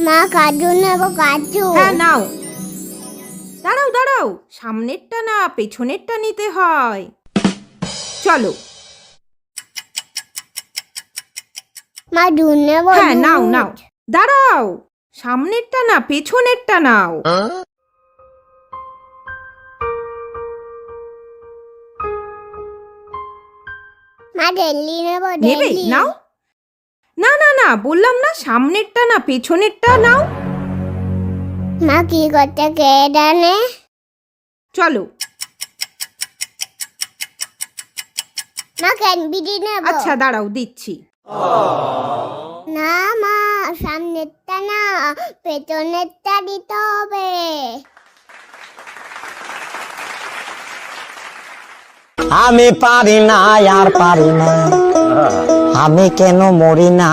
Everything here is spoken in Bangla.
মা কাজু নেবো কাজু। হ্যাঁ নাও। দাঁড়াও দাঁড়াও, সামনেরটা না পেছনেরটা নিতে হয়। চলো। মা দুধ নেবো। হ্যাঁ নাও নাও। দাঁড়াও, সামনেরটা না পেছনেরটা নাও। মা ডেলি নেবো নেবে ডেলি। নাও। না না না, বললাম না সামনেরটা না পেছনেরটা নাও। মা কি করতে কে জানে? চলো। মা ক্যানবিডি নেবো। আচ্ছা দাঁড়াও দিচ্ছি। না মা, সামনেরটা না পেছনেরটা দিতে হবে। আমি পারি না আর পারি না, আমি কেন মরি না।